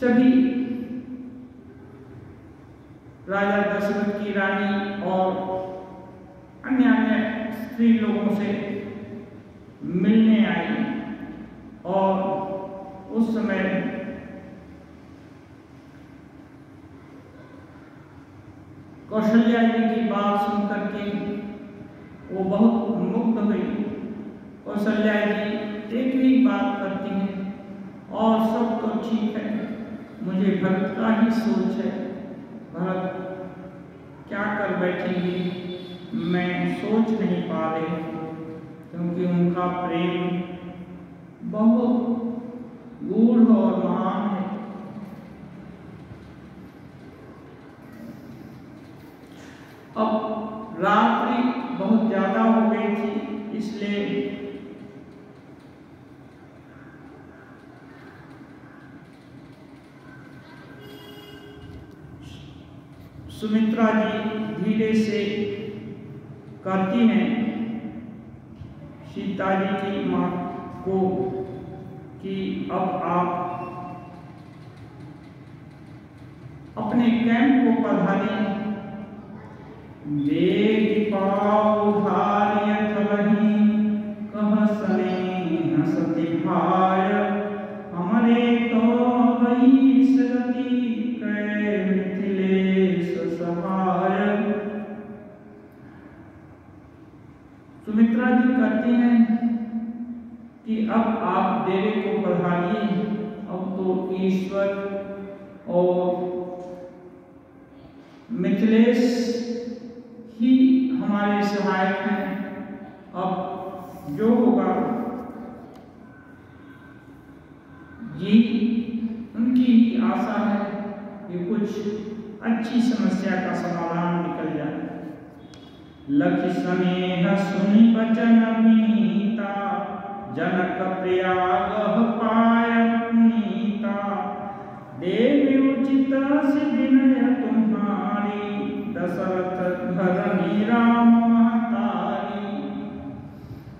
सभी राजा दशरथ की रानी और अन्य स्त्री लोगों से मिलने आई और उस समय कौशल्या जी की बात सुनकर के वो बहुत मुग्ध हुई। कौशल्या जी एक ही बात करती हैं और सब तो ठीक है, मुझे भरत का ही सोच है। भरत क्या कर बैठेंगे मैं सोच नहीं पा रही, क्योंकि उनका प्रेम बहुत गूढ़ और महान है। अब रात्रि बहुत ज्यादा हो गई थी, इसलिए सुमित्रा जी धीरे से कहती हैं सीता जी की मां को कि अब आप अपने कैंप को पधारें। वेग पाऊ धारियत रही कह सने सती भाय, हमारे तो वही सती कै मिथिलेश सहाय। सुमित्रा जी कहती हैं कि अब आप डेरे को पधारिए, अब तो ईश्वर और मिथिलेश ही हमारे सहायक हैं। अब जो होगा जी उनकी ही आशा है कि कुछ अच्छी समस्या का समाधान निकल जाए। लखि स्नेह सुनि बचन मीता, जनक प्रयाग पाय पुनीता। देवी उचित से विनय तुम्हारी, दशरथ धरनी राम महतारी।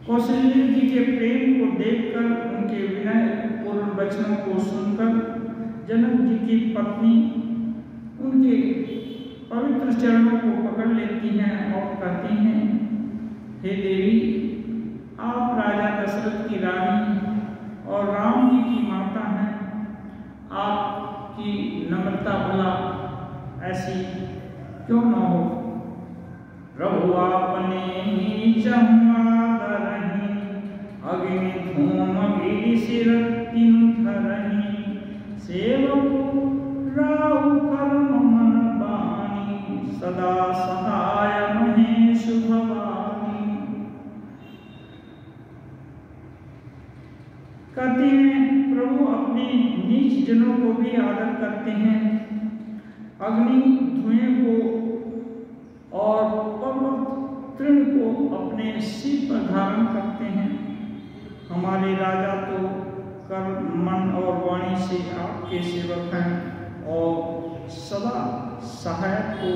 कौशल्या जी के प्रेम को देखकर, उनके विनय पूर्ण वचनों को सुनकर जनक जी की पत्नी उनके पवित्र चरणों को पकड़ लेती हैं और कहती हैं, हे देवी, आप राजा दशरथ की रानी और राम जी की माता हैं, आपकी नम्रता भला ऐसी क्यों न हो। प्रभु आपने ही चमत्कारहि, अग्नि धूम गिरि सिर तिनु धरहि। सेवकु राहु कर्म मन बानी, सदा सहाय महेश भवानी। कहते हैं प्रभु अपने नीच जनों को भी आदर करते हैं, अग्नि धुएं को और पर्वत तृण को अपने सिर पर धारण करते हैं। हमारे राजा तो कर्म मन और वाणी से आपके सेवक हैं और सदा सहायक को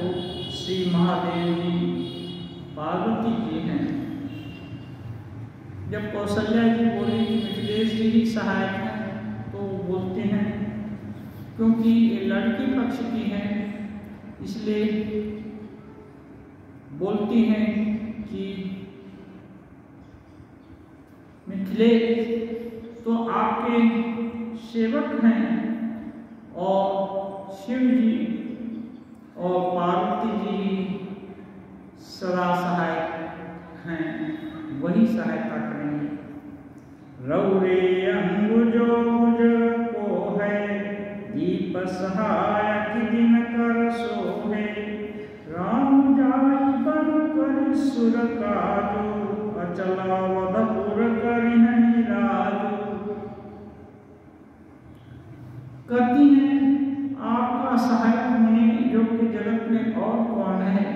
श्री महादेव जी पार्वती जी हैं। जब कौशल्या जी बोली कि मिथिलेश जी ही सहायक हैं, तो बोलते हैं क्योंकि ये लड़की पक्ष की है, इसलिए बोलती हैं कि मिथिलेश तो आपके सेवक हैं और शिव जी और पार्वती जी सदा सहायक हैं, वही सहायता करेंगे। रौरे अंगुजो गुज को है, दीप सहायक दिन कर सोहे। राम जाई बन कर सुर काजो, अचला वधपुर करि नहीं राजो। कहती हैं आपका सहायक होने योग्य जगत में और कौन है।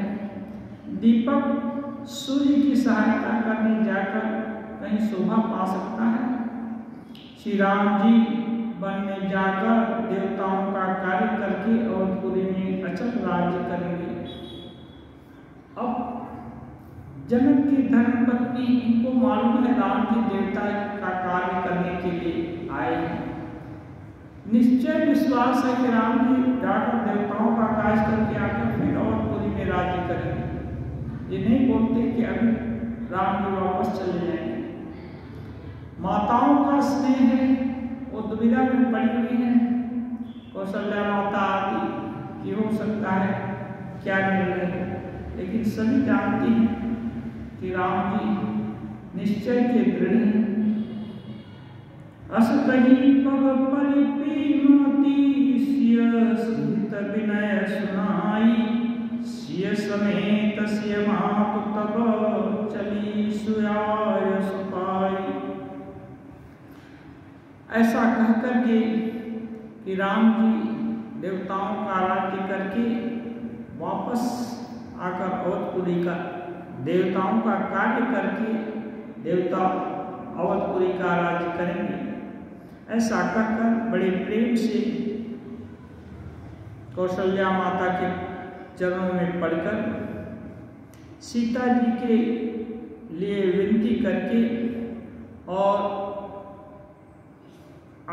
दीपक सूर्य की सहायता करने जाकर कहीं शोभा पा सकता है। श्री राम जी वन में जाकर देवताओं का कार्य करके और पूरे में अचल राज्य करेंगे। अब जनक की धर्मपत्नी इनको मालूम है राम जी देवता का कार्य करने के लिए आए हैं, निश्चय विश्वास है कि राम जी जाकर देवताओं का काज करके आकर फिर अवधपुरी में राज्य करेंगे। ये नहीं बोलते कि अभी राम जी वापस चले जाएंगे। माताओं का स्नेह है, वो दुविधा में पड़ी हुई है। कौशल्या माता आती कि हो सकता है क्या निर्णय हो, लेकिन सभी जानती हैं कि राम जी निश्चय के दृढ़ हैं। अस कही पग परिपीनोति सिय स्मित विनय सुनाई, सिय समेत सिय मातु तब चली सुयाय सुपाई। ऐसा कहकर के कि राम जी देवताओं का राज्य करके वापस आकर अवधपुरी का देवताओं का कार्य करके देवता अवधपुरी का राज्य करेंगे। ऐसा कहकर बड़े प्रेम से कौशल्या माता के चरणों में पड़कर सीता जी के लिए विनती करके और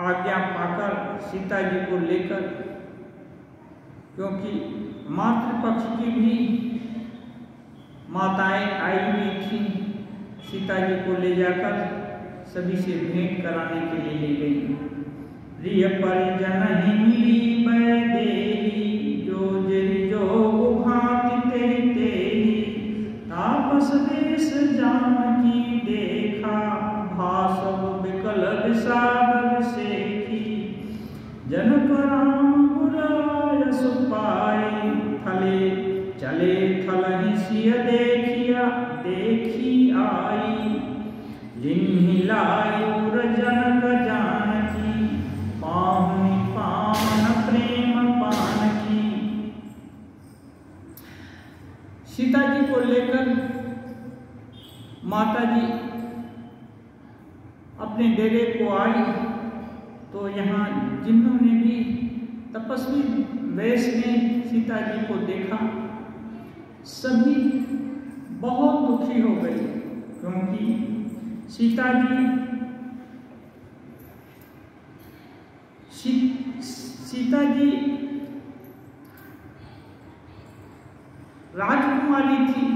आज्ञा पाकर सीता जी को लेकर, क्योंकि मातृपक्ष की भी माताएं आई हुई थी, सीता जी को ले जाकर सभी से भेंट कराने के लिए ले गई। प्रिय परिजन ही मिली बैदेही, जो जरि जोग भांति तेहि तेहि, तापस देश जानकी देखा, भासव विकल विषाद विसेखी, जनक राम गुराय सुपाई, थले चले थलहि सिय देखिया देखी आई, जिन्हि लायुर जनक जानकी, पाहुनि पावन प्रेम पानकी। सीता जी को लेकर माता जी अपने डेरे को आई, तो यहाँ जिन्होंने भी तपस्वी वेश में सीता जी को देखा, सभी बहुत दुखी हो गए, क्योंकि सीता जी राजकुमारी थी,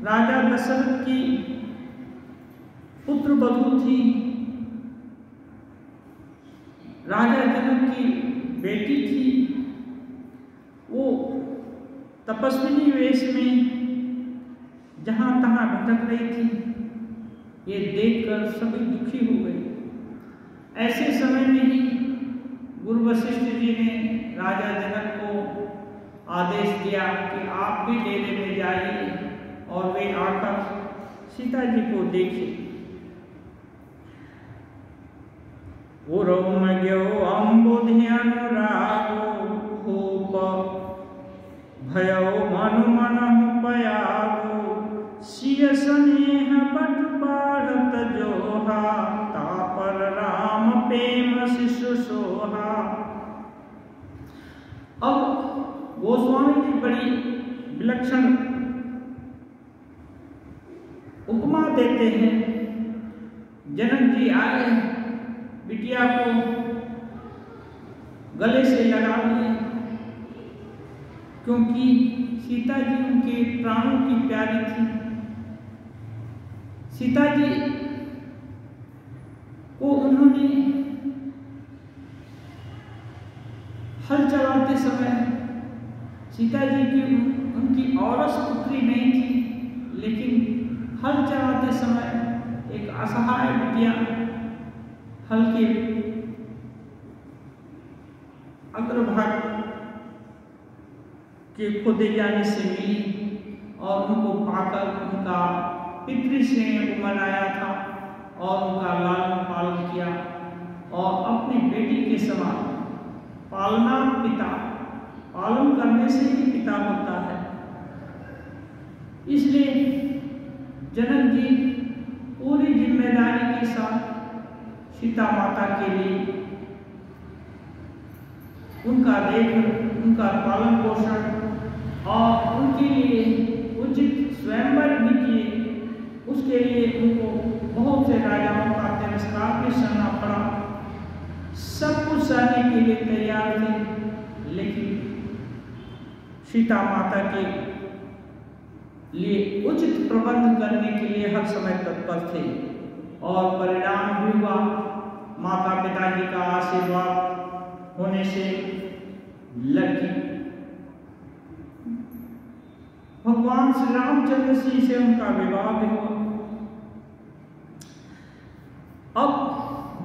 राजा दशरथ की पुत्र बधू थी, राजा जनक की बेटी थी। वो तपस्विनी वेश में जहां तहां भटक रही थी, ये देखकर सभी दुखी हो गए। ऐसे समय में ही गुरु वशिष्ठ जी ने राजा जनक को आदेश दिया कि आप भी डेरे में जाइए, और वे आकर सीता जी को देखें। अम्बुधि अनुरागो भूप भयो मनु मनहु पयागो, सिय स्नेह बट बाढ़त जोहा, तापर राम प्रेम शिशु सोहा। अब गोस्वामी जी बड़ी विलक्षण उपमा देते हैं। जनक जी आए, बिटिया को गले से लगा लिए, क्योंकि सीता जी उनके प्राणों की प्यारी थी। सीता जी को उन्होंने हल चलाते समय, सीता जी की उनकी औरस पुत्री नहीं थी, लेकिन हल चलाते समय एक असहाय बिटिया हल के अग्रभाग के खोदे जाने से मिली, और उनको पाकर उनका पितृस्नेह मनाया था और उनका लालन पालन किया, और अपनी बेटी के समान पालना पिता, पालन करने से ही पिता होता है। इसलिए जनक जी पूरी जिम्मेदारी के साथ सीता माता के लिए उनका पालन पोषण और उनके लिए उचित स्वयंवर भी किए। उसके लिए उनको बहुत से राजाओं का तिरस्कार भी सहना पड़ा, सब कुछ सहने के लिए तैयार थे, लेकिन सीता माता के लिए उचित प्रबंध करने के लिए हर समय तत्पर थे और परिणाम भी हुआ। माता पिता जी का आशीर्वाद होने से लड़की भगवान श्री रामचंद्र जी से उनका विवाह भी हुआ। अब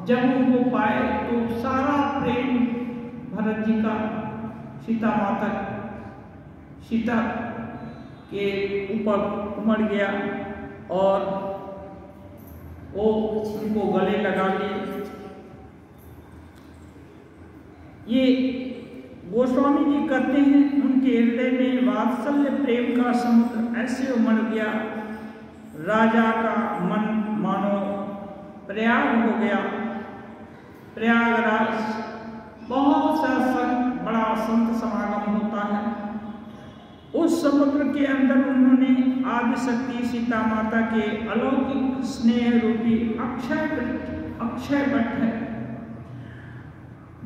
जब उनको पाए तो सारा प्रेम भरत जी का सीता के ऊपर उमड़ गया और वो उनको गले लगा लिए। ये गोस्वामी जी कहते हैं उनके हृदय में वात्सल्य प्रेम का समुद्र ऐसे उमड़ गया, राजा का मन मानो प्रयाग हो गया। प्रयागराज बहुत सा बड़ा संत समागम होता है। उस समुद्र के अंदर उन्होंने आदिशक्ति सीता माता के अलौकिक स्नेह रूपी अक्षय वट है,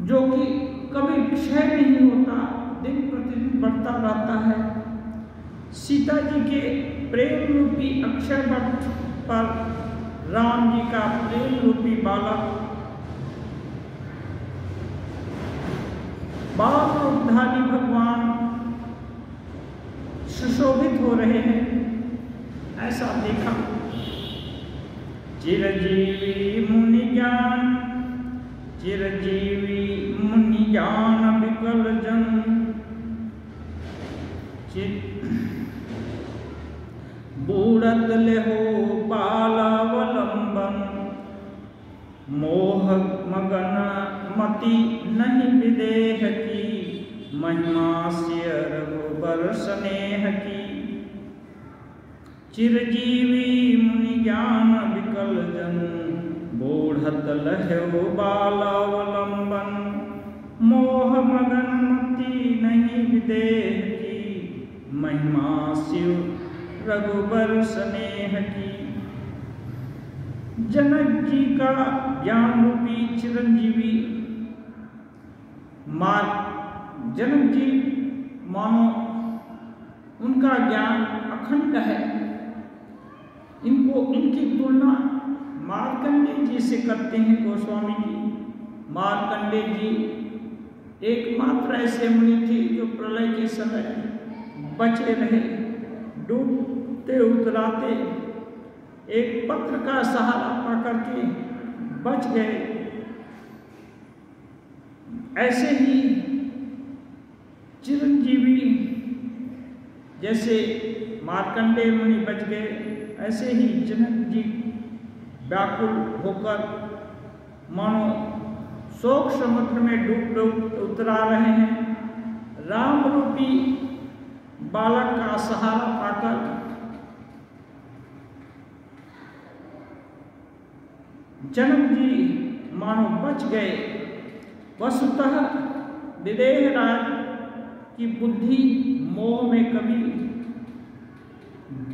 जो कि कभी क्षय नहीं होता, दिन प्रतिदिन बढ़ता रहता है। सीता जी के प्रेम रूपी अक्षय वट पर राम जी का प्रेम रूपी बालक बाल रूपधारी भगवान सुशोभित हो रहे हैं, ऐसा देखा। चिरजीवी मुनि ज्ञान विकल जन, बूढ़त लेहो बालावलंबन, मोह मगन मति नहीं विदेह की, महिमा से रघुबर स्नेह की। चिरजीवी मुनि ज्ञान विकल जन, बूढ़त लहो बालावलंबन, मोह मगन मति नहीं विदेह की, महिमा शिव रघुबर स्नेह की। जनक जी का ज्ञान रूपी चिरंजीवी जनक जी मानो उनका ज्ञान अखंड है। इनकी तुलना मार्कंडेय जी से करते हैं गोस्वामी जी। मार्कंडेय जी एकमात्र ऐसे मुनि थे जो प्रलय के समय बचे रहे, डूबते उतराते एक पत्र का सहारा पाकर के बच गए। ऐसे ही चिरंजीवी जैसे मार्कंडेय मुनि बच गए, ऐसे ही जनक जी व्याकुल होकर मानो शोक समुद्र में डूब उतरा रहे हैं। राम रूपी बालक का सहारा पाकर जनक जी मानो बच गए। वस्तुतः विदेह राज की बुद्धि मोह में कभी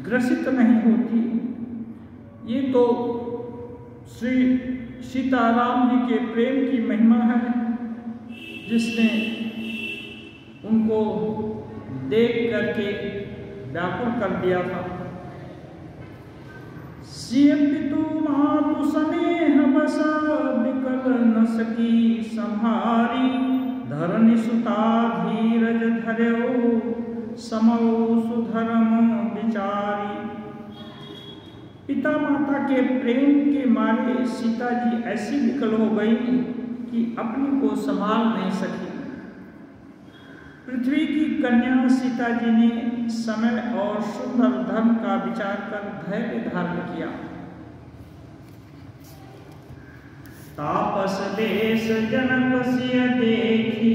ग्रसित नहीं होती। ये तो श्री सीताराम जी के प्रेम की महिमा है, जिसने उनको देख करके व्याकुल कर दिया था। सियम पितु मातु स्नेह बस, विकल न सकी संहारी, धरनि सुता धीरज धर्यो, समौ सुधर्म विचारी। पिता माता के प्रेम के मारे सीता जी ऐसी विकल हो गई कि अपने को संभाल नहीं सकी। पृथ्वी की कन्या सीता जी ने समय और सुंदर धर्म का विचार कर धैर्य धारण किया। तापस देश जनक सिय देखी,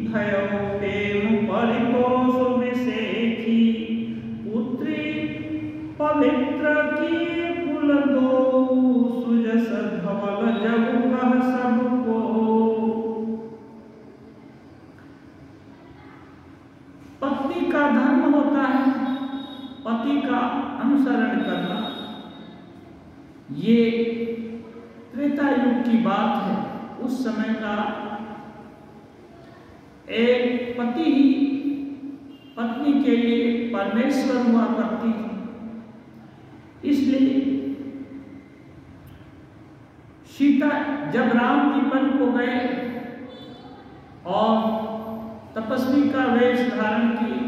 भयो प्रेम परितोष विसेखी, पुत्री पवित्र की कुल दो, सुजस धवल जब कह सबको। पत्नी का धर्म होता है पति का अनुसरण करना। ये त्रेता युग की बात है। उस समय का एक पति ही पत्नी के लिए परमेश्वर हुआ करती थी। इसलिए सीता जब राम जी वन को गए और तपस्वी का वेश धारण किए,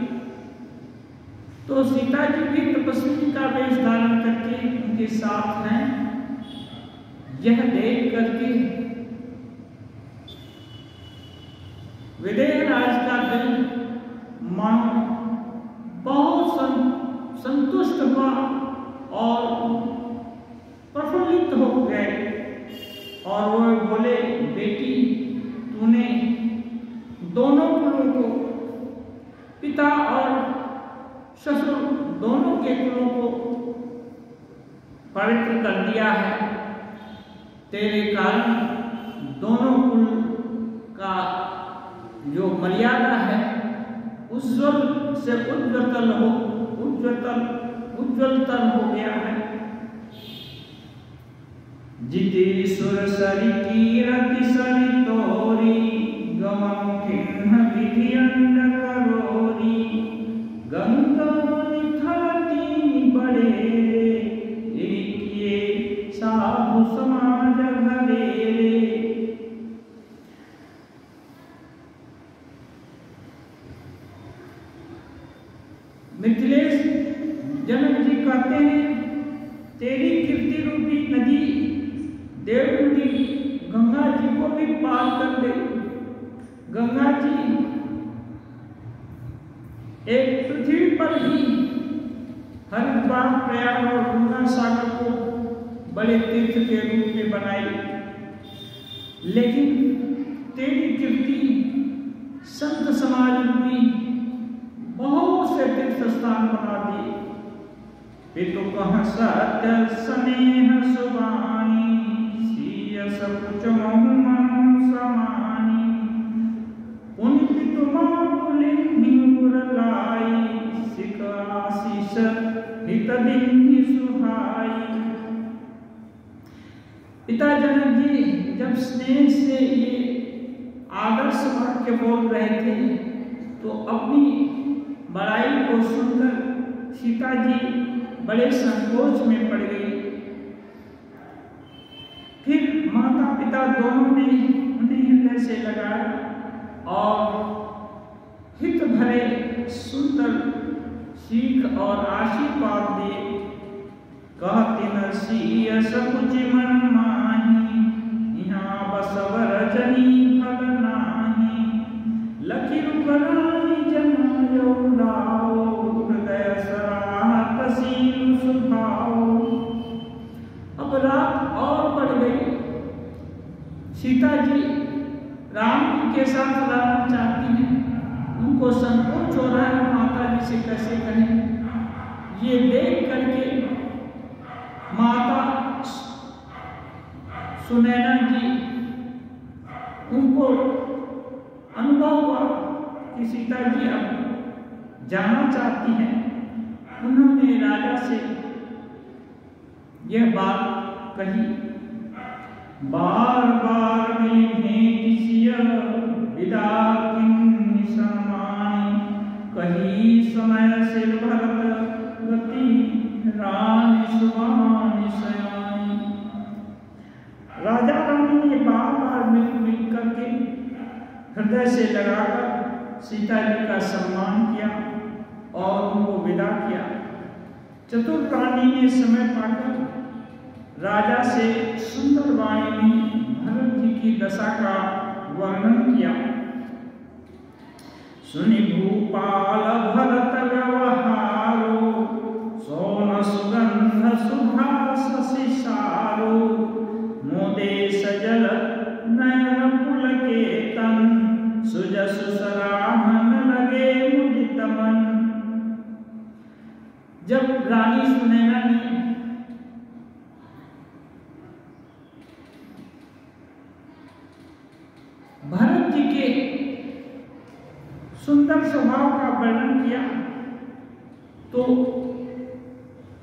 तो सीता जी भी तपस्वी का वेश धारण करके उनके साथ हैं। यह देख करके विदेह राज का दिल मानो बहुत संतुष्ट हुआ और प्रफुल्लित हो गए और वो बोले, बेटी तूने दोनों कुलों को, पिता और ससुर दोनों के कुलों को पवित्र कर दिया है। तेरे कारण दोनों कुल का जो मर्यादा है उज्ज्वल से उज्ज्वलतर हो गया है। जिति सुर सरि कीरति सरि तोरी, गमन किन्ह विधि अंड करोरी, गंगा निथलती बड़े, एकिए साधु समाज घरेरे। मिथिलेश जनक जी कहते हैं, तेरी कीर्ति रूपी नदी देवरूपी गंगा जी को भी पार कर गई। गंगा जी एक पृथ्वी पर ही हरिद्वार, प्रयाग और गंगा सागर को बड़े तीर्थ के रूप में बनाई, लेकिन तेरी कीर्ति संत समाज रूपी बहुत से तीर्थ स्थान बना दिए। पितु कह सत्य स्नेह सुबानी, सीय सकुच महु मनु समानी, पुनि पितु मातुलिन्हि उरलाई, सिख आशीष हित दिन्हि सुहाई। पिता जनक जी जब स्नेह से ये आदर्श वाक्य बोल रहे थे, तो अपनी बड़ाई को सुनकर सीता जी बड़े संकोच में पड़ गई। फिर माता पिता दोनों ने उन्हें हृदय से लगाया और हित भरे सुंदर सीख और आशीर्वाद दिए। कहती न सीय सकुच मन माही, यहाँ बसवर रजनी फल नाही, लखी रूपरानी जमायो लाओ, हृदय सराहत सील सुभाओ। अब रात और बढ़ गई। सीता जी राम जी के साथ रहना चाहती हैं, उनको संकोच हो रहा है माता जी से कैसे कहें। ये देख करके माता सुनैना जी, उनको अनुभव हुआ कि सीता जी अब जाना चाहती हैं। उन्होंने राजा से यह बात कही, बार बार मिली भेंट सिय, विदा किन्हि सम्मानी, कही समय से भरत गति, रानी सुहानी सयानी। राजा रानी ने बार बार मिल करके हृदय से लगाकर सीता जी का सम्मान किया और उनको विदा किया। चतुर प्राणी ने समय पाकर राजा से सुंदर वाणी में भरत जी की दशा का वर्णन किया। सुनि भूपाल भरत व्यवहारो, सोन सुगंध सुभास सिसारो, मोदे सजल नयन पुलकेतन, सुजसु सराहन लगे मुदित मन। जब रानी सुनैना ने भरत जी के सुंदर स्वभाव का वर्णन किया, तो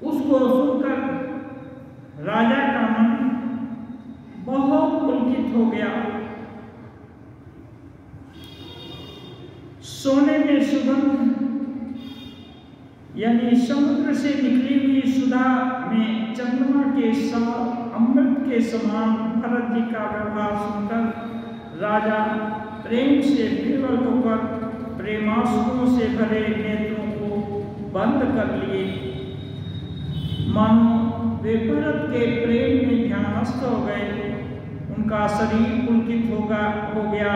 उसको सुनकर राजा का मन बहुत पुलकित हो गया। सोने में सुगंध यानी समुद्र से निकली हुई सुधा में चंद्रमा के समान अमृत के समान भरत जी का व्यवहार सुनकर राजा प्रेम से विवल होकर प्रेमाश्रुओं से भरे नेत्रों को बंद कर लिए। मानो वे भरत के प्रेम में ध्यानस्थ हो गए। उनका शरीर पुलकित हो गया,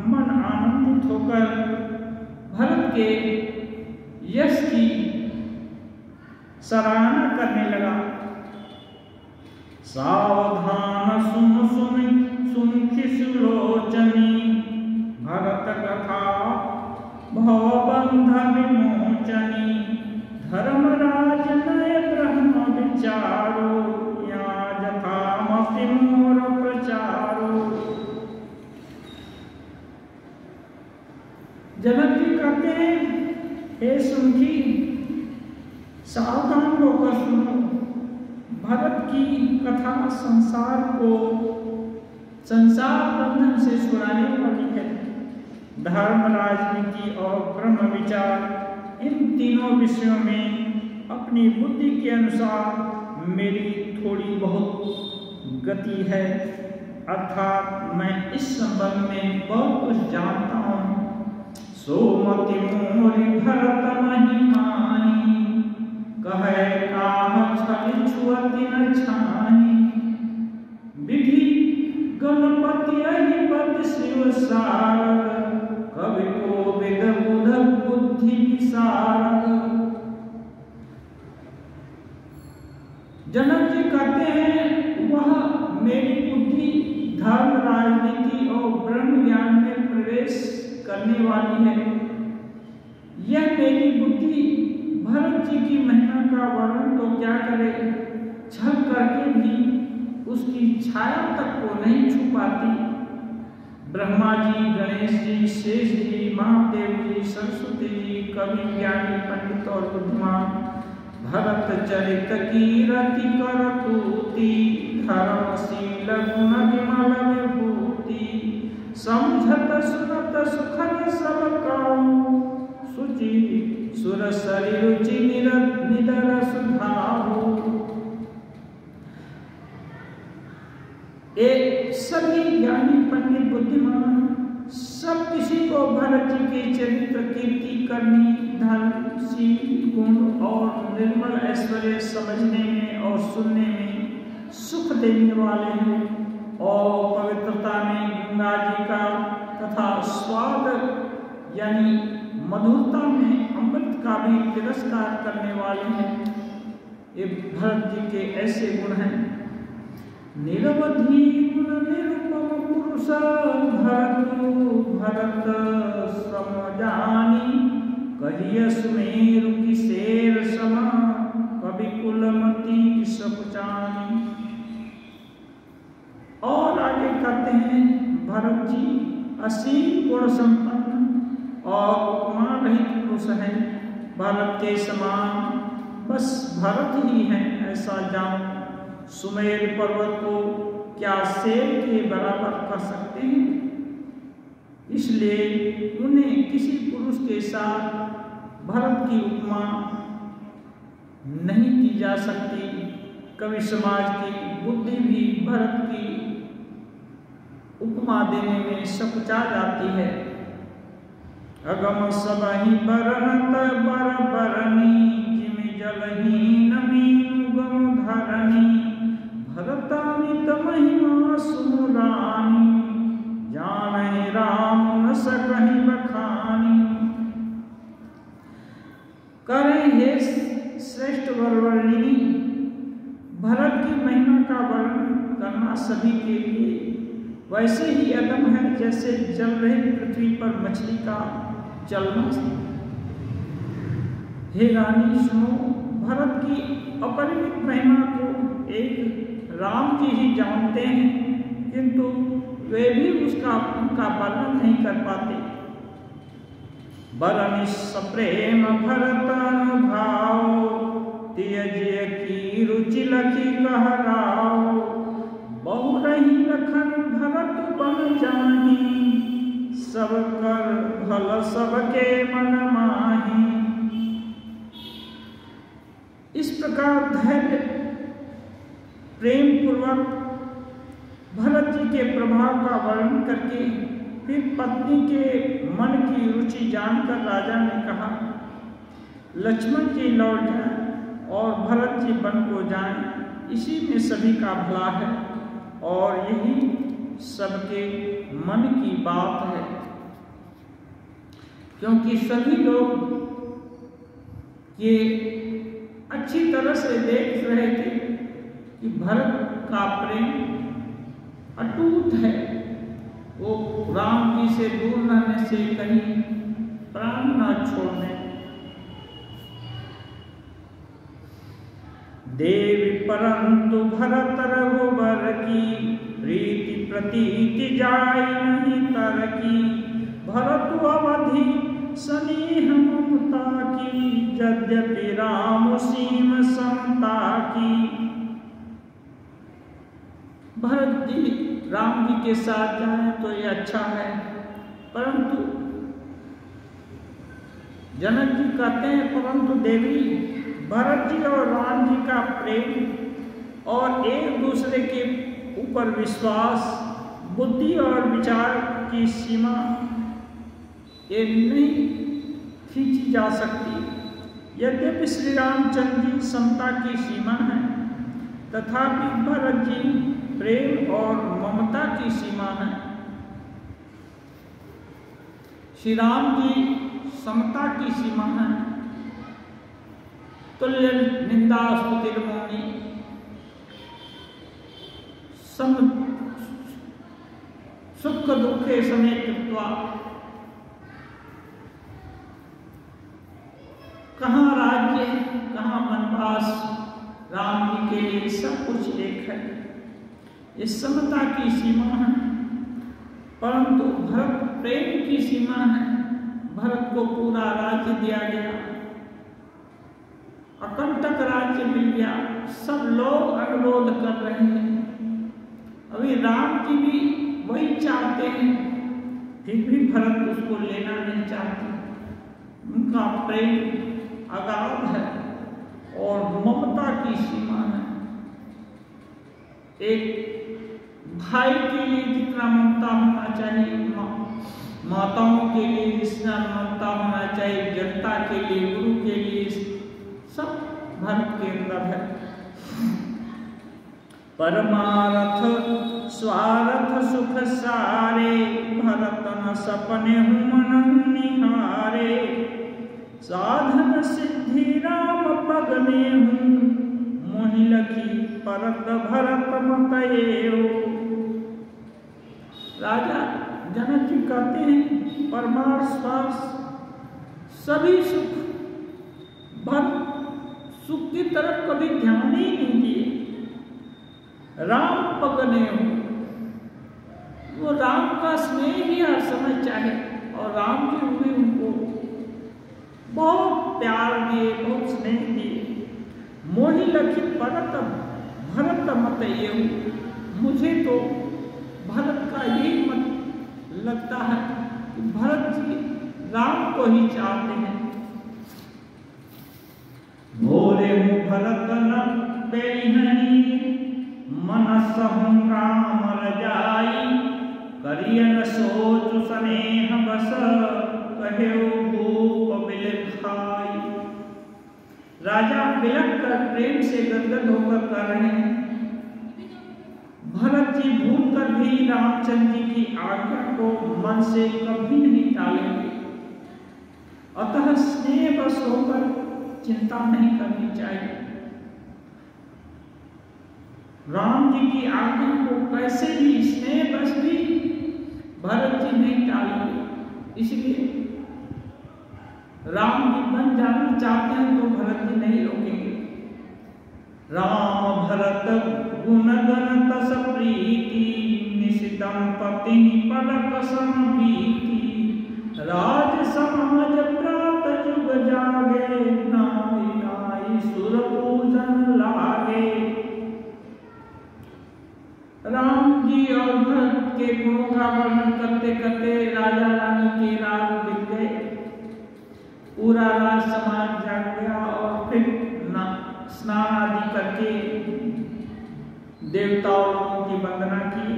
मन आनंदित होकर भरत के यश की सराहना करने लगा। सावधान सुन सुन खिसलोचनी भरत कथा भवबंध विमोचनी धर्मराज नय ब्रह्म विचारो या जथामति मोर प्रचारो। जनक जी कहते हैं, हे सुनकी, सावधान होकर सुनो। भरत की कथा संसार बंधन से छुड़ाने वाली है। धर्म, राजनीति और ब्रह्म विचार, इन तीनों विषयों में अपनी बुद्धि के अनुसार मेरी थोड़ी बहुत गति है, अर्थात मैं इस संबंध में बहुत कुछ जानता हूँ। सोमति मोरि भरत महिमानी कहे काह छल छुअति न छानी। विधि गणपति अधिपति शिव सारद कवि को विद बुध बुद्धि विशारद। जनक जी कहते हैं, वह मेरी बुद्धि धर्म, राजनीति और ब्रह्म ज्ञान में प्रवेश करने वाली है। यह मेरी बुद्धि भरत जी की महिमा का वर्णन तो क्या करे, छल करके भी उसकी छाया तक को नहीं छू पाती। ब्रह्मा जी, गणेश जी, शेष जी, महादेव जी, सरस्वती जी, कवि, ज्ञानी, पंडित और बुद्धिमान भरत चरित की रति कर तूती धर्मशील गुण विमल विभूति समझत सुनत सुखद सब काऊ सुचि सुर सरि रुचि निदर सुधारू। एक सभी ज्ञानी पंडित बुद्धिमान सब किसी को भरत जी के चरित्र कीर्ति करनी, धन, शील, गुण और निर्मल ऐश्वर्य समझने में और सुनने में सुख देने वाले हैं, और पवित्रता में गंगा जी का तथा स्वाद यानी मधुरता में अमृत का भी तिरस्कार करने वाले हैं। ये भरत जी के ऐसे गुण हैं। निरवधि गुण निरुपम पुरुष भरत समजानी कहिय सुमेरु की शेर समा कवि कुलमती सकुचानी। और आगे कहते हैं, भरत जी असीम गुण संपन्न और उपमा रहित पुरुष हैं। भरत के समान बस भरत ही हैं ऐसा जानो। सुमेर पर्वत को क्या शेर के बराबर कर सकते हैं? इसलिए उन्हें किसी पुरुष के साथ भरत की उपमा नहीं की जा सकती। कवि समाज की बुद्धि भी भरत की उपमा देने में सकुचा जाती है। अगम सबहि बरनत बर बरनी जिमि जलहीन मीनु गम धरनी भरतामित महिमा सुरानी जानहि राम न सकहि बखानी। करें हे श्रेष्ठ वरवर्णिनी, भरत की महिमा का वर्णन करना सभी के लिए वैसे ही अदम है जैसे जल रही पृथ्वी पर मछली का चलना। हे रानी सुनो, भरत की अपरिमित महिमा को एक राम जी ही जानते हैं, किंतु वे भी उनका वर्णन नहीं कर पाते। बरनि सप्रेम भरत अनुभाव त्यजिय की रुचि लखी कहराओ बहु रही लखन भरत बन जानी सब कर भल सबके मन माही। इस प्रकार धैर्य प्रेम पूर्वक भरत जी के प्रभाव का वर्णन करके फिर पत्नी के मन की रुचि जानकर राजा ने कहा, लक्ष्मण जी लौट जाएं और भरत जी वन को जाएं, इसी में सभी का भला है और यही सबके मन की बात है। क्योंकि सभी लोग ये अच्छी तरह से देख रहे थे कि भरत का प्रेम अटूट है, वो राम जी से दूर रहने से कहीं प्राण न छोड़ने। देवी परंतु भरत रघुबर की प्रीति प्रतीति जाय नहीं तर की। भरत अवधि स्नेह ममता की, यद्यपि राम सीम समता की। भरत जी राम जी के साथ जाएं तो ये अच्छा है, परंतु जनक जी कहते हैं परंतु देवी भरत जी और राम जी का प्रेम और एक दूसरे के ऊपर विश्वास, बुद्धि और विचार की सीमा ये नहीं खींची जा सकती। यद्यपि श्री रामचंद्र जी समता की सीमा है, तथापि भरत जी प्रेम और ममता की सीमा है। श्री राम जी समता की सीमा है। तुल्य निंदा स्तुतिर्मौनि, सुख दुखे समेत कृत्वा। कहाँ राज्य कहाँ वनवास, राम जी के लिए सब कुछ एक है। इस समता की सीमा है, परंतु भरत प्रेम की सीमा है। भरत को पूरा राज्य दिया गया, अकंटक राज्य मिल गया, सब लोग अनुरोध कर रहे हैं। अभी राम जी भी वही चाहते हैं, फिर भी भरत उसको लेना नहीं चाहते। उनका प्रेम अगाध है और ममता की सीमा है। एक भाई के लिए जितना ममता होना चाहिए, माताओं के लिए जितना ममता होना चाहिए, जनता के लिए, गुरु के लिए, सब भरत के अंदर है। परमारथ स्वार्थ सुख सारे, भरत न सपने मन निहारे। साधन सिद्धि राम पग में हूँ, मोहि लखी परत भरत मत एओ। राजा जनक जी कहते हैं परमार्थ स्वार्थ सभी सुख, भरत सुख की तरफ कभी ध्यान ही नहीं दिए। राम पगने हो, वो राम का स्नेह ही हर समय चाहे और राम जी भी उनको बहुत प्यार दिए, बहुत स्नेह दिए। मोहि लखी परत भरत मत एओ, मुझे तो भरत का यही मत लगता है कि भरत जी राम को ही चाहते हैं। भोरे भरत न बेहनी, मनस राम रजाई। करियन सोच स्नेह बस, कहेउ भूप बिलख खाई। राजा बिलख कर प्रेम से गदगद होकर कर रहे हैं। भरत जी भूल कर भी रामचंद्र जी की आज्ञा को मन से कभी नहीं टालेंगे। अतः स्नेह बस होकर चिंता नहीं करनी चाहिए। राम जी की आज्ञा को कैसे भी स्नेह बस भी भरत जी नहीं टालेंगे। इसलिए राम जी बन जाना चाहते हैं तो भरत जी नहीं रोकेंगे। राम भरत गुण गण तस प्रीति, निशितम पति पलक संभीति। राज समाज प्रात जुग जागे, नाई नाई सुर पूजन लागे। राम जी और भरत के गुणों का वर्णन करते करते राजा रानी की रात देवताओं लोगों की वंदना की।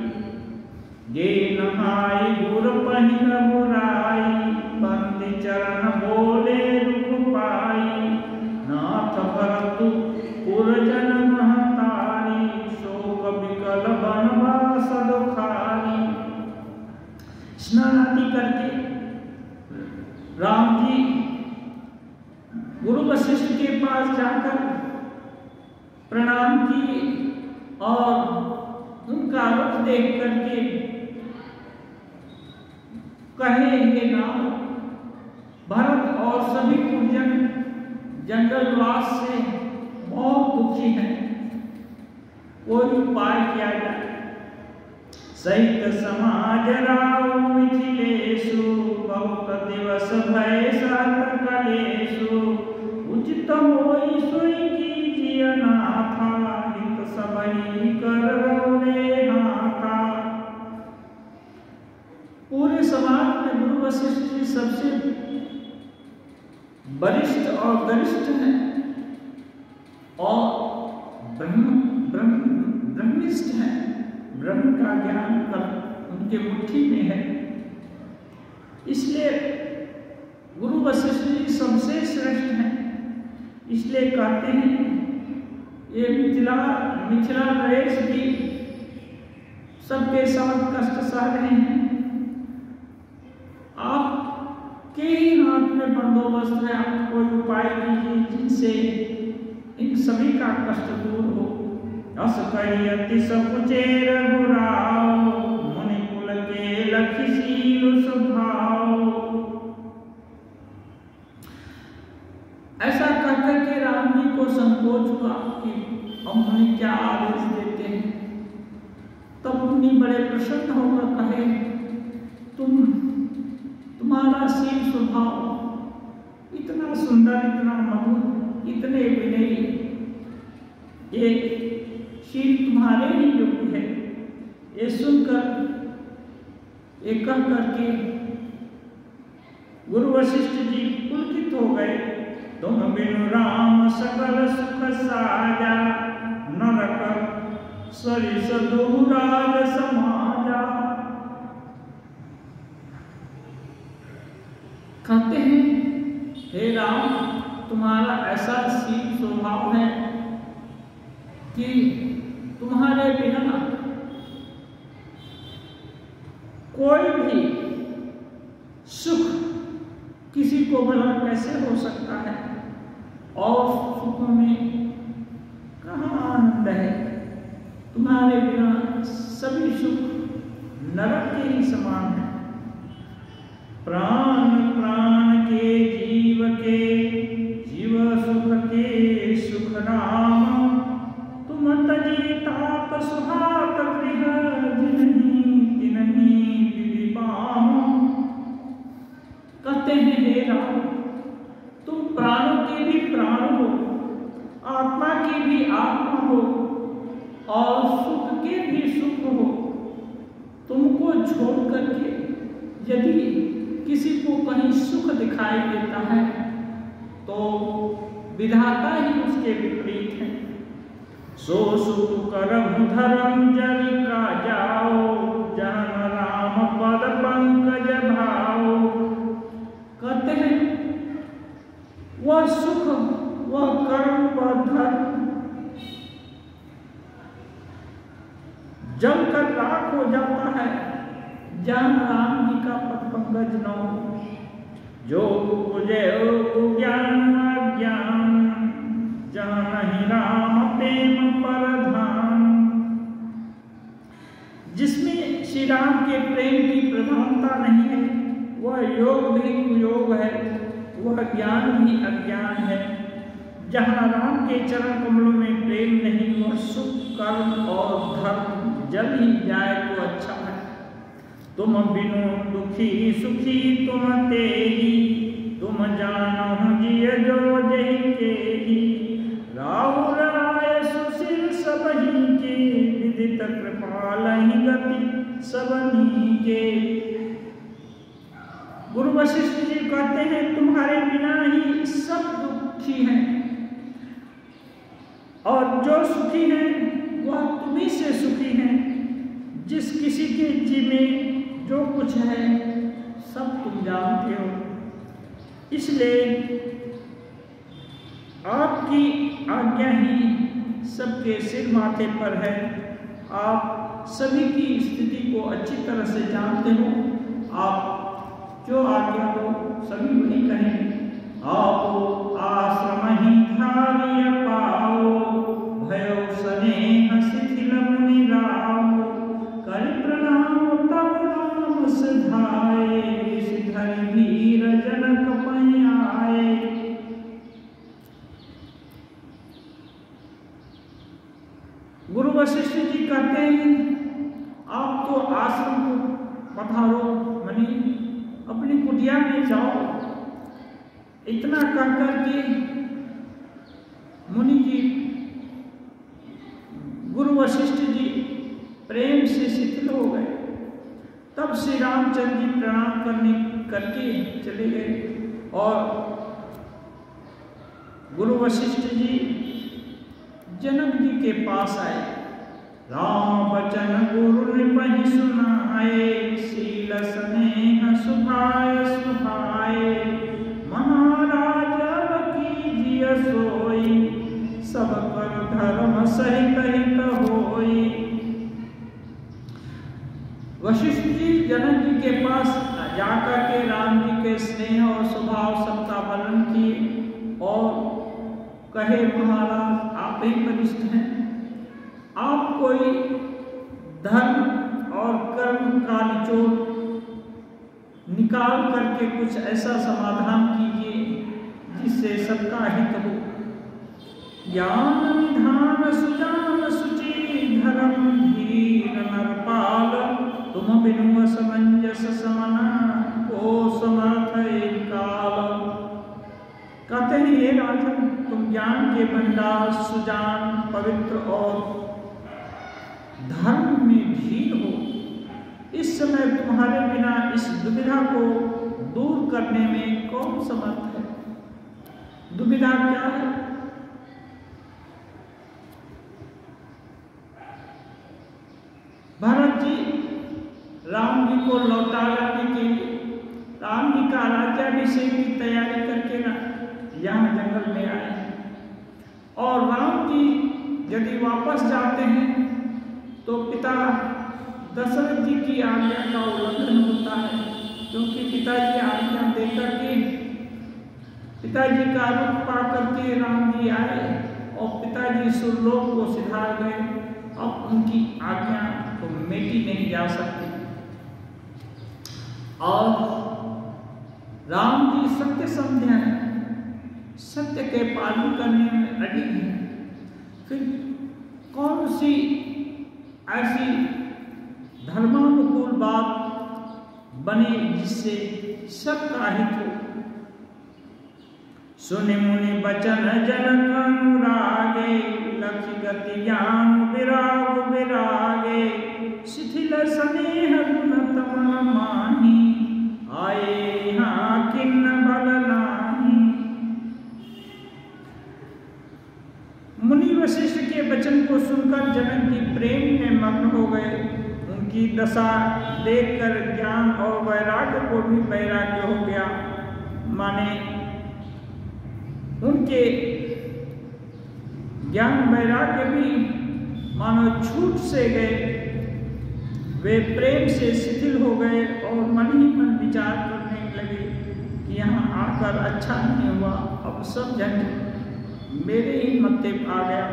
गे नहाई गुर पहिन बुराई, बंदी चरण बोले रुख पाई। नाथ भरतु पुरजन महतारी, शोक विकल बनवास दुखारी। स्नान आदि करके राम जी गुरु वशिष्ठ के पास जाकर प्रणाम किए और उनका रुख देख करके कहे, हे नाम, भरत और सभी पुरजन जंगलवास से बहुत दुखी हैं, कोई उपाय किया जाए। सहित समाज राव मिथिलेशु, बहुत दिवस भय सहत कलेशु। उचित होई सोई कीजिए नाथा, हित सबई कर रे हाथा। पूरे समाज में गुरु वशिष्ठ जी सबसे वरिष्ठ और गरिष्ठ हैं और ब्रह्मिष्ठ हैं। ब्रह्म का ज्ञान उनके मुट्ठी में है, इसलिए गुरु वशिष्ठ जी सबसे श्रेष्ठ हैं। इसलिए कहते हैं ये मिथिला नरेश भी सबके साथ कष्ट सह रहे हैं। आपके ही हाथ में बंदोबस्त है, आप कोई उपाय कीजिए जिनसे इन सभी का कष्ट दूर हो। अस कही अति सकुचेर रघुराव, मुनि कुल के लखीशील स्वभाव। ऐसा कहकर के राम जी को संकोच हुआ कि अब मुनि क्या आदेश देते हैं। तब मुनि बड़े प्रसन्न होकर कहे, तुम्हारा शील स्वभाव इतना सुंदर, इतना मधुर, इतने विनयी, ये शील तुम्हारे ही योग्य है। ये सुनकर ये कह करके गुरु वशिष्ठ जी पुलकित हो गए। तुम बिनु राम सकल सुख साजा, नरक सरिस दुराज समाजा। कहते हैं, हे राम, तुम्हारा ऐसा शील स्वभाव है कि तुम्हारे बिना कोई भी सुख किसी को भला कैसे हो सकता है, और सुखों में कहाँ आनंद है। तुम्हारे बिना सभी सुख नरक के ही समान है। प्राण प्राण के जीव सुख के सुख राम, तुम तजी तात सुहात गृह, जिनहि तिनहि विधि पाम। कहते हैं, हे राम, तुम प्राणों के भी प्राण हो, आत्मा की भी आत्मा हो, और सुख के भी सुख हो। तुमको छोड़ करके यदि किसी को कहीं सुख दिखाई देता है तो विधाता ही उसके विपरीत है। सो सुख करम धर्म जरि का जाओ, जन राम पद पंकज भाओ। कहते हैं, वह सुख, वह कर्म, वह धर्म जलकर राख हो जाता है जहाँ राम जी का पद पंकज न हो। जो बुझे ज्ञान अज्ञान, जहाँ नहीं राम प्रेम प्रधान। जिसमें श्री राम के प्रेम की प्रधानता नहीं है, वह योग भी कुयोग है, वह ज्ञान भी अज्ञान है। जहाँ राम के चरण कमलों में प्रेम नहीं, वह सुख, कर्म और धर्म जल ही जाए तो अच्छा है। तुम बिनु दुखी सुखी तुम तेहि, तुम जानो जिय जो जहि केहि। राहु राय सुशील सबहि के, विदित कृपालहि गति सबनी के। गुरु वशिष्ठ जी कहते हैं, तुम्हारे बिना ही सब दुखी हैं, और जो सुखी हैं वो वह तुम्ही से सुखी हैं। जिस किसी के जी में जो कुछ है सब तुम जानते हो, इसलिए आपकी आज्ञा ही सबके सिर माथे पर है। आप सभी की स्थिति को अच्छी तरह से जानते हो। आप जो आज्ञा दो सभी वही कहेंगे। आपो आश्रम ही धार्य पाओ, भयो स्नेह शिथिल मुनि राओ, कर प्रणाम तब राम सिधाए, सिधर वीर जनक पै आए। गुरु वशिष्ठ जी कहते हैं, आप तो आश्रम को पधारो, मनी अपनी कुटिया में जाओ। इतना कहकर के मुनि जी, गुरु वशिष्ठ जी प्रेम से शिथिल हो गए। तब श्री रामचंद्र जी प्रणाम करके चले गए और गुरु वशिष्ठ जी जनक जी के पास आए। राम बचन गुरु ने पहि सुनाए, शील स्नेह सुभाय सुहाए, महाराज कीजिए सोई, सब कर धर्म सहित हित होई। वशिष्ठ जी जनक जी के पास जाकर के राम जी के स्नेह और स्वभाव सबका वर्णन किए और कहे, महाराज आप ही वरिष्ठ हैं, आप कोई धर्म और कर्म का निचोड़ निकाल करके कुछ ऐसा समाधान कीजिए जिससे सबका हित हो। ज्ञान निधान सुजान सुचि, धर्म धीर नरपाल, तुम बिनु असमंजस समना, को समर्थ एक काल। कहते हैं, ये राजन तुम ज्ञान के भंडार, सुजान, पवित्र और धर्म में धीर हो। इस समय तुम्हारे बिना इस दुविधा को दूर करने में कौन समर्थ है? दुविधा क्या है? भरत जी राम जी को लौटा लाने के लिए राम जी का राज्याभिषेक की तैयारी करके ना यहाँ जंगल में आए और राम जी यदि वापस जाते हैं तो पिता दशरथ जी की आज्ञा का उल्लंघन होता है, क्योंकि पिताजी आज्ञा देकर के पिताजी का रूप पा करके राम जी आए और पिताजी सुरलोक को सिधार गए। अब उनकी आज्ञा तो मिटी नहीं जा सकती और राम जी सत्य समझे हैं, सत्य के पालन करने में अड़ी हैं। फिर कौन सी ऐसी धर्मानुकूल बात बने जिससे सबका हित हो? सुनि मुनि बचन जनक अनुरागे, लक्ष्य गति ज्ञान विराग विरागे, शिथिल स्नेह गुण तमन माही, आए यहाँ किन्न बल नाही। मुनि वशिष्ठ के वचन को सुनकर जनक जी प्रेम में मग्न हो गए। उनकी दशा देखकर ज्ञान और वैराग्य को भी वैराग्य हो गया। माने उनके ज्ञान वैराग्य भी मानो छूट से गए। वे प्रेम से शिथिल हो गए और मन ही मन विचार करने लगे कि यहाँ आकर अच्छा नहीं हुआ, अब सब जन मेरे ही मत्थे आ गया।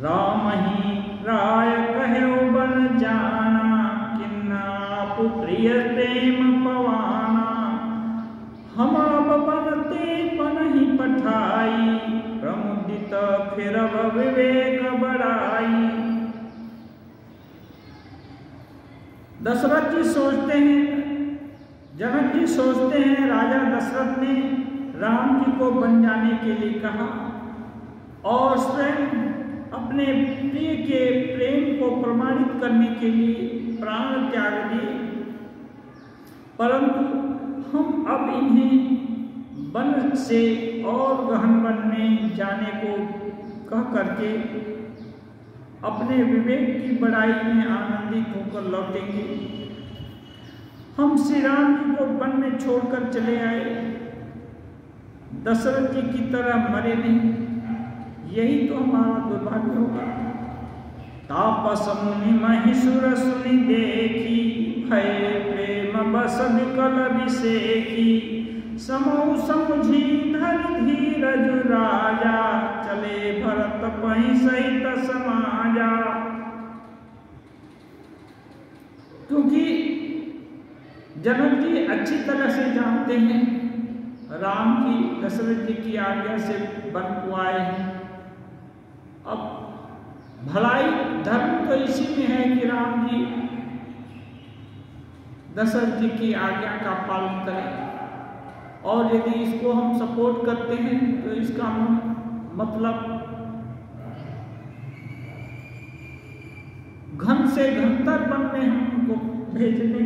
राम ही राय कहो बन जाना, किन्ना प्रिय प्रेम पवाना, हम अब बनते पन ही पठाई, प्रमुदित फिर विवेक बढ़ाई। दशरथ जी सोचते हैं, जनक जी सोचते हैं, राजा दशरथ ने राम जी को बन जाने के लिए कहा और स्वयं अपने प्रिय के प्रेम को प्रमाणित करने के लिए प्राण त्याग दिए, परंतु हम अब इन्हें वन से और गहन वन में जाने को कह करके अपने विवेक की बड़ाई में आनंदित होकर लौटेंगे। हम श्री राम जी को वन में छोड़कर चले आए, दशरथ जी की तरह मरे नहीं, यही तो हमारा दुर्भाग्य होगा। तापस मुनि महिषुर सुनि देखी, भय प्रेम बस विकल विसेखी। समौ समुझी धरि धीरज राजा, चले भरत पहि सहित समाजा। क्योंकि जनक जी अच्छी तरह से जानते हैं राम की, दशरथ जी की आज्ञा से वन को आए हैं। अब भलाई धर्म तो इसी में है कि राम जी दशरथ जी की आज्ञा का पालन करें, और यदि इसको हम सपोर्ट करते हैं तो इसका मतलब घन से घनतर वन में हमको भेजने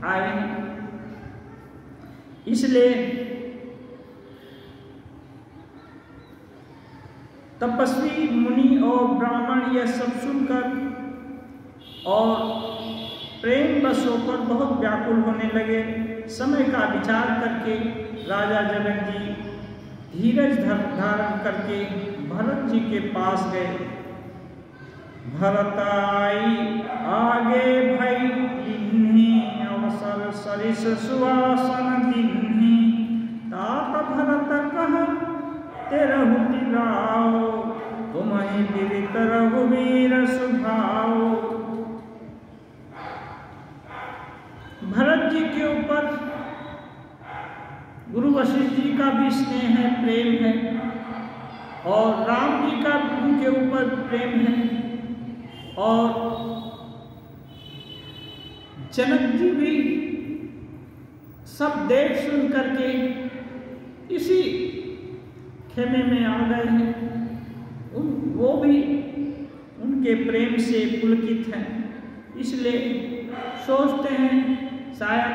आए हैं। इसलिए तपस्वी मुनि और ब्राह्मण यह सब सुनकर और प्रेम बस होकर बहुत व्याकुल होने लगे। समय का विचार करके राजा जनक जी धीरज धारण करके भरत जी के पास गए। भरत आई आगे भई लिन्ही, अवसर सरिस सुवासन दिन्ही। तात भरत कह तेरहु दिलाओ, तुम्हें विदित रघुवीर सुभाओ। भरत जी के ऊपर गुरु वशिष्ठ जी का भी स्नेह है, प्रेम है, और राम जी का उनके ऊपर प्रेम है, और जनक जी भी सब देख सुन करके इसी खेमे में आ गए हैं। वो भी उनके प्रेम से पुलकित हैं, इसलिए सोचते हैं शायद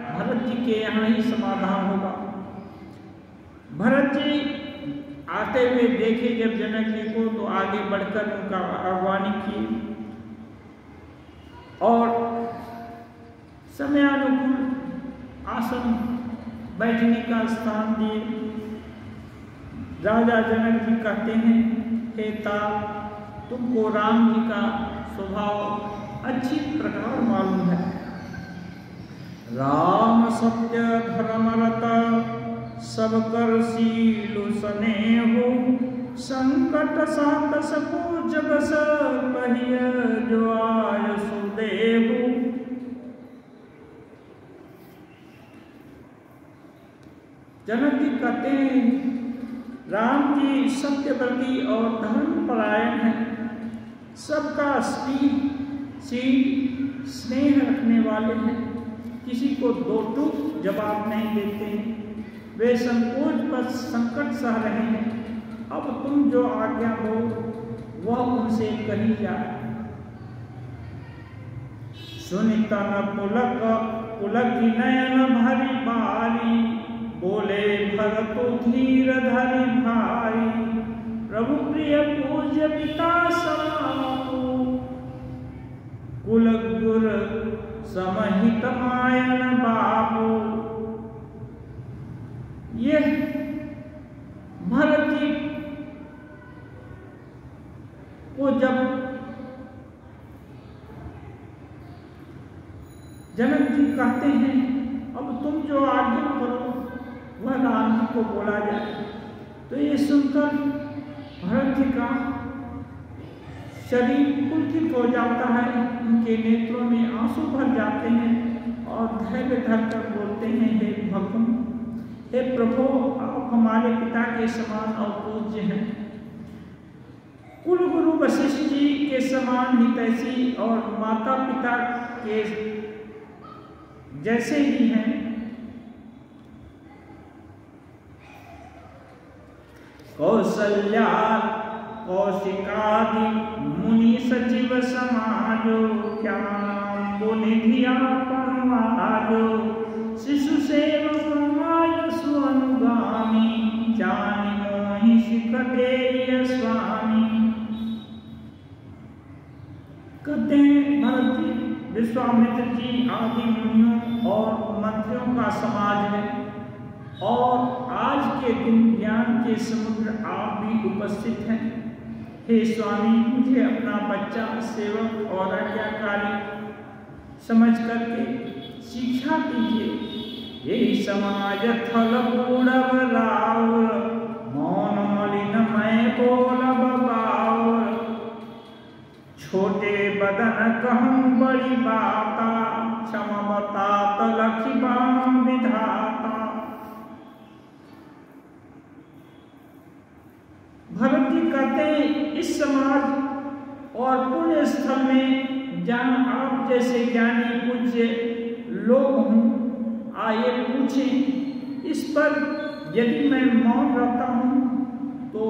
भरत जी के यहाँ ही समाधान होगा। भरत जी आते हुए देखे जब जनक जी को, तो आगे बढ़कर उनका आह्वान की और समयानुकूल आसन बैठने का स्थान दिए। राजा जनक जी कहते हैं, हे तात, तुमको राम जी का स्वभाव अच्छी प्रकार मालूम है। राम सत्य धर्मरत, सब कर शीलु स्नेहु। संकट सात सको जब कहिय, जो आय सुदेहु। जनक जी कहते हैं राम जी सत्यव्रती और धर्मपरायण है, सबका स्नेह रखने वाले हैं, किसी को दो टूक जवाब नहीं देते हैं। वे संकोच पर संकट सह रहे हैं, अब तुम जो आज्ञा दो वह उनसे कही जाए। सुनिता न पुलक पुलक नयन भरी बारी, बोले भरतो धीर धरि भाई। प्रभु प्रिय पूज्य पिता समापु, कुल गुर समहित मायन बापू। ये भरत जी को जब जनक जी कहते हैं अब तुम जो आज्ञा करो वह राम जी को बोला जाए, तो ये सुनकर भरत जी का शरीर पुलकित हो जाता है, उनके नेत्रों में आंसू भर जाते हैं और धैर्य धरकर बोलते हैं, हे भगवान, हे प्रभु, आप हमारे पिता के समान और पूज्य हैं, कुल गुरु वशिष्ठ जी के समान हितैषी और माता पिता के जैसे ही हैं। कौसल्या कौशिकादि मुनि सचिव समाजो, क्या निधिया परमाजो। शिशु सेवक मायसु अनुगामी, जानि मोहि सिख देय स्वामी। विश्वामित्र जी आदि मुनियों और मंत्रियों का समाज है और आज के दिन ज्ञान के समुद्र आप भी उपस्थित हैं। हे स्वामी, मुझे अपना बच्चा, सेवक और आज्ञाकारी समझ करके शिक्षा दीजिए। यही समाज थल पूरब राउर, मौन मलिन मैं बोलब बाउर। छोटे बदन कहूँ बड़ी बाता, क्षमा बता तलखी बाम विधाता। भरत जी कहते हैं, इस समाज और पुण्य स्थल में जहाँ आप जैसे ज्ञानी पूज्य लोग हों, आइए पूछें। इस पर यदि मैं मौन रहता हूँ तो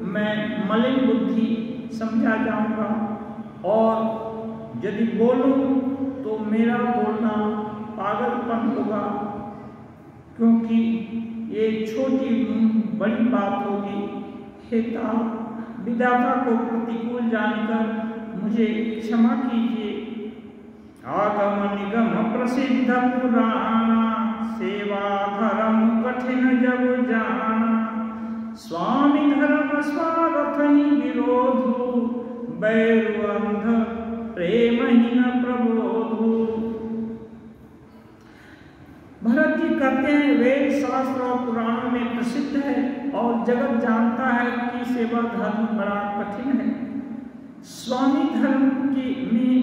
मैं मलिन बुद्धि समझा जाऊँगा और यदि बोलूँ तो मेरा बोलना पागलपन होगा, क्योंकि ये छोटी बड़ी बात होगी। हेता विधाता को प्रतिकूल जानकर मुझे क्षमा कीजिए। आगम निगम प्रसिद्ध पुराना, सेवा धर्म कठिन जब जाना। स्वामी धर्म स्वार्थ ही विरोधु, बैरु अंध प्रेम ही न प्रबोधु। भरत जी कहते हैं, वेद शास्त्र और पुराणों में प्रसिद्ध है और जगत जानता है कि सेवा धर्म बड़ा कठिन है। स्वामी धर्म के में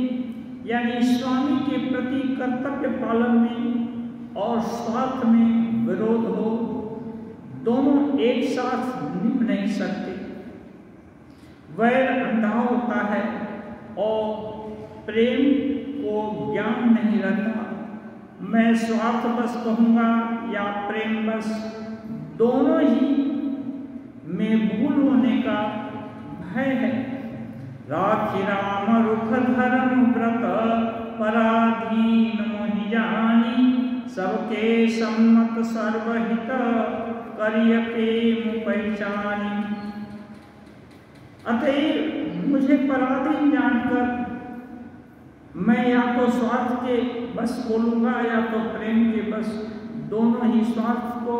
यानी स्वामी के प्रति कर्तव्य पालन में और स्वार्थ में विरोध हो, दोनों एक साथ निभ नहीं सकते। वैर अंधा होता है और प्रेम को ज्ञान नहीं रहता। मैं स्वार्थ बस कहूँगा या प्रेम बस, दोनों ही में भूल होने का भय है। राखी राम रुख धर्म व्रत, पराधीन मोहि जानी। सबके सम्मत सर्वहित, करिय प्रेम पहचानी। अतएव मुझे पराधीन जानकर मैं या तो स्वार्थ के बस बोलूँगा या तो प्रेम के बस, दोनों ही स्वार्थ को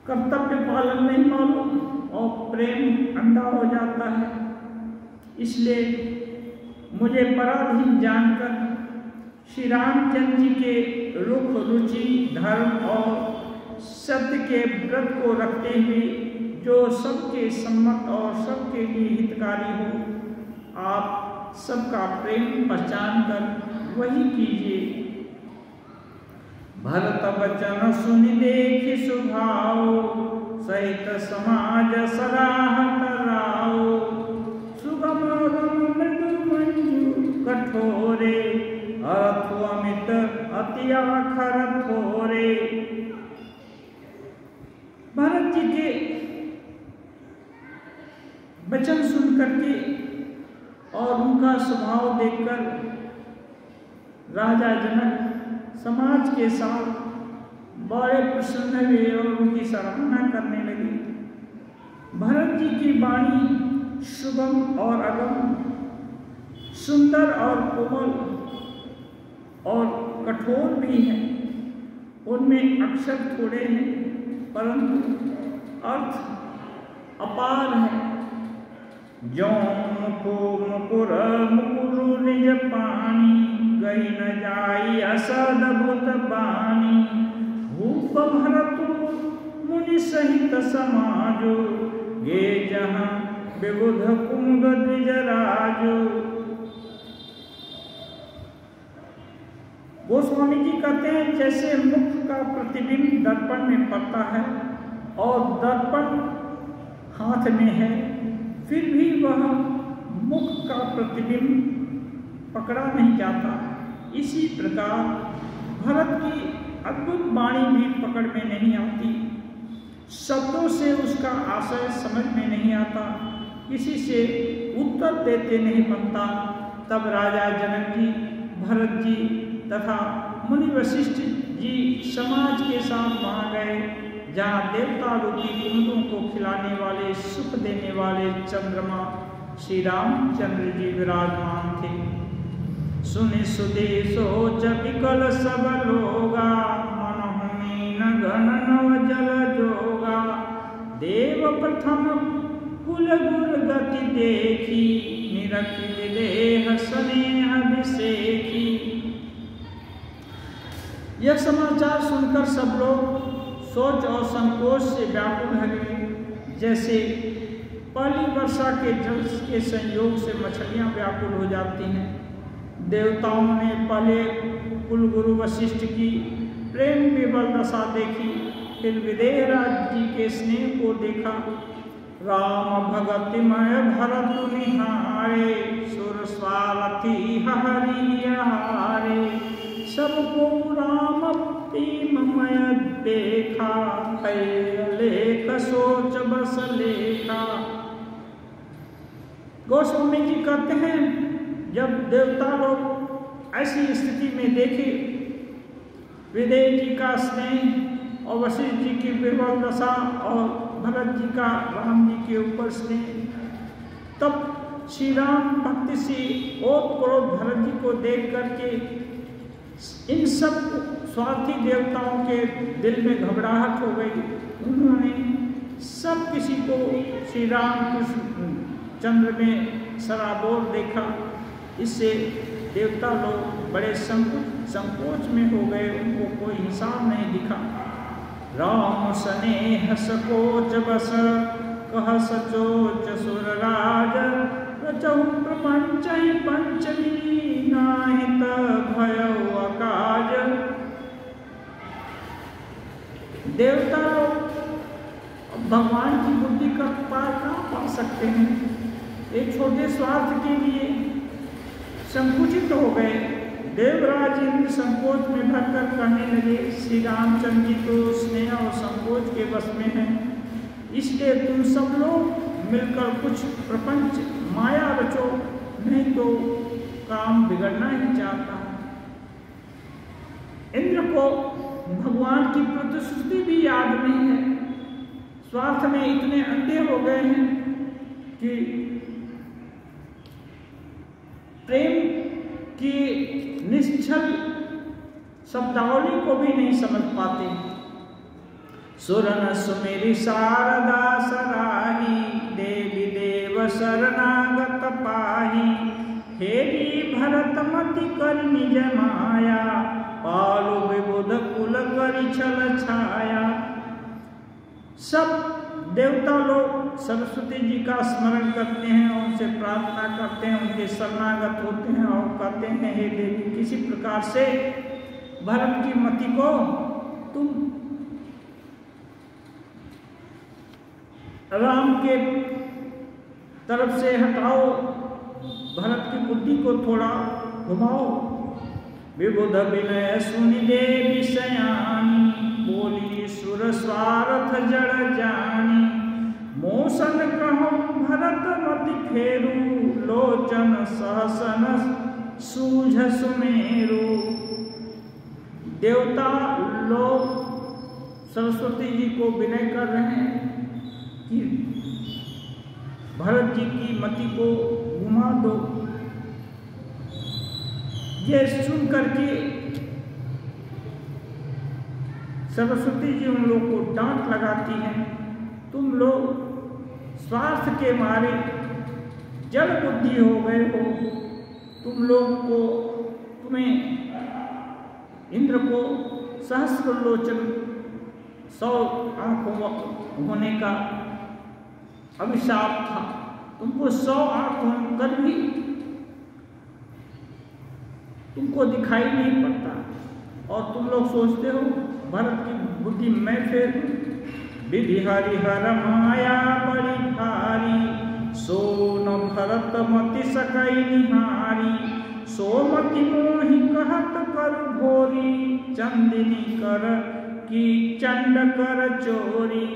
कर्तव्य पालन नहीं मालूम और प्रेम अंधा हो जाता है। इसलिए मुझे पराधीन जानकर श्री रामचंद्र जी के रुख, रुचि, धर्म और सत्य के व्रत को रखते हुए जो सबके सम्मत और सबके लिए हितकारी हो, आप सबका प्रेम पहचान कर वही कीजिए। भरत वचन सुनि देखि सुभाव, सहित समाज सराहत राव। सुगम मृदु मंजू कठोरे, अर्थु अमित अति आखर थोरे। भरत जी के वचन सुन करके और उनका स्वभाव देखकर राजा जनक समाज के साथ बड़े प्रसन्न हुए और उनकी सराहना करने लगे। भरत जी की वाणी सुगम और अगम, सुंदर और कोमल और कठोर भी है। उनमें अक्षर थोड़े हैं परंतु अर्थ अपार है। जो मुकुर मुकुरु निज पानी, गई न जाई असद भूत बानी। भूप भरतु मुनि सहित समाजो, गे जहाँ विबुध कुंद द्विजराजो। गोस्वामी जी कहते हैं, जैसे मुख का प्रतिबिंब दर्पण में पड़ता है और दर्पण हाथ में है, फिर भी वह मुख का प्रतिबिंब पकड़ा नहीं जाता। इसी प्रकार भरत की अद्भुत वाणी भी पकड़ में नहीं आती, शब्दों से उसका आशय समझ में नहीं आता, किसी से उत्तर देते नहीं बनता। तब राजा जनक जी, भरत जी तथा मुनि वशिष्ठ जी समाज के साथ वहाँ गए, जहाँ देवता रूपी कुंडों को खिलाने वाले, सुख देने वाले चंद्रमा श्री रामचंद्र जी विराजमान थे। सुनि सुधि सोच विकल सब लोगा, मनहु मीन घन नव जल जोगा। देव प्रथम कुल गुर गति देखी, निरखि विदेह स्नेह अभिषेकी। यह समाचार सुनकर सब लोग सोच और संकोच से व्याकुल हो गए। जैसे पहली वर्षा के जल के संयोग से मछलियां व्याकुल हो जाती हैं। देवताओं ने पहले कुलगुरु वशिष्ठ की प्रेम विवल दशा देखी, फिर विदेहराज जी के स्नेह को देखा। राम भगतिमय भरत निहारे, सुर स्वारथी हरि हारे। सबको राम प्रेममय देखा, लेख सोच बस लेखा। गोस्वामी जी कहते हैं, जब देवता लोग ऐसी स्थिति में देखे विदेह जी का स्नेह और वशिष्ठ जी की विरल दशा और भरत जी का राम जी के ऊपर स्नेह, तब श्री राम भक्ति से ओत प्रोत भरत जी को देख करके इन सब स्वार्थी देवताओं के दिल में घबराहट हो गई। उन्होंने सब किसी को श्री राम कृष्ण चंद्र में सराबोर देखा। इससे देवता लोग बड़े संकोच में हो गए, उनको कोई हिसाब नहीं दिखा। राम स्नेह सकोच बस, कह सचोच सुरराज। रचहु प्रपंच पंचमी, नाहित भयउ अकाज। देवता लोग भगवान की बुद्धि का पार कहाँ पा सकते हैं। एक छोटे स्वार्थ के लिए संकुचित हो गए। देवराज इंद्र संकोच में भरकर कहने लगे, श्री रामचंद्र जी तो स्नेह और संकोच के वश में हैं, इसलिए तुम सब लोग मिलकर कुछ प्रपंच माया रचो, नहीं तो काम बिगड़ना ही चाहता है। इंद्र को भगवान की प्रतिश्रुति भी याद नहीं है। स्वार्थ में इतने अंधे हो गए हैं कि प्रेम की निश्चल शब्दावली को भी नहीं समझ पाते। सुरन सुमेरी शारदा सराही, देवी देव शरणागत पाही। हेरी भरत मति कर निज माया, पालु विबुध कुल करि छल छाया। सब देवता लोग सरस्वती जी का स्मरण करते हैं, उनसे प्रार्थना करते हैं, उनके शरणागत होते हैं और कहते हैं, हे देवी किसी प्रकार से भरत की मति को तुम राम के तरफ से हटाओ, भरत की बुद्धि को थोड़ा घुमाओ। विबुध विनय सुनि देवी सयानी, बोली सुर स्वार्थ जड़ जानी। मोसन कहूँ भरत मति फेरू, लोचन सहसन सूझ सुमेरु। देवता लोग सरस्वती जी को विनय कर रहे हैं कि भरत जी की मति को घुमा दो। ये सुन करके सरस्वती जी उन लोग को डांट लगाती हैं, तुम लोग स्वार्थ के मारे जड़ बुद्धि हो गए हो। तुम लोग को, तुम्हें इंद्र को सहस्र लोचन 100 आंखों होने का अभिशाप था। तुमको 100 आंख होकर भी तुमको दिखाई नहीं पड़ता और तुम लोग सोचते हो भरत की बुद्धि मैं फेर। विधि हरिहर माया बड़ी भारी, सो न भरत मति सकई निहारी। सोमति मोहि कहत कर भोरी, चंदिनी कर की चंड कर चोरी।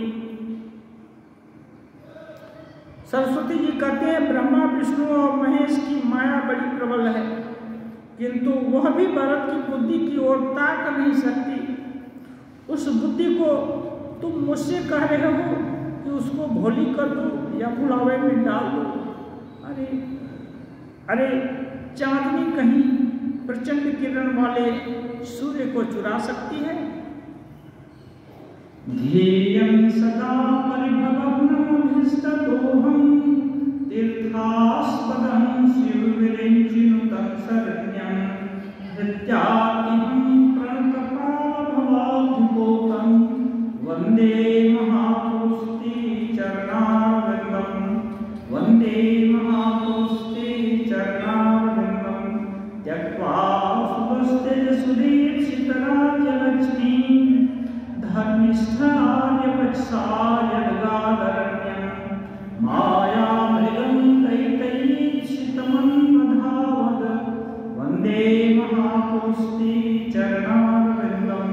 सरस्वती जी कहते हैं, ब्रह्मा विष्णु और महेश की माया बड़ी प्रबल है, किंतु वह भी भरत की बुद्धि की ओर ताक नहीं सकती। उस बुद्धि को तुम मुझसे कह रहे हो कि उसको भोली कर दो या बुलावे में डाल दो। अरे अरे चांदनी कहीं प्रचंड किरण वाले सूर्य को चुरा सकती है? ध्येयं सदा परिभवग्नमभिष्टदोहं तीर्थास्पदं शिवविरिञ्चिनुतं शरण्यं हृत्यातिहं प्रणतपाभवाब्धिपोतं वन्दे महापुरुषते चरणारविन्दं वन्दे महापुरुषते चरणारविन्दं त्यक्त्वा सुबस्ते सुदीप्सितराज्यलक्ष्मीं धर्मिष्ठार्यवत्सार्यगादरण्यं मायामृगं दैतैक्षितमन्वधावद वन्दे महापुरुषते चरणारविन्दं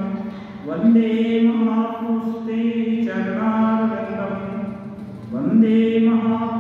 वन्दे महापुरुषते चरणारविन्दं वन्दे महापुरुषते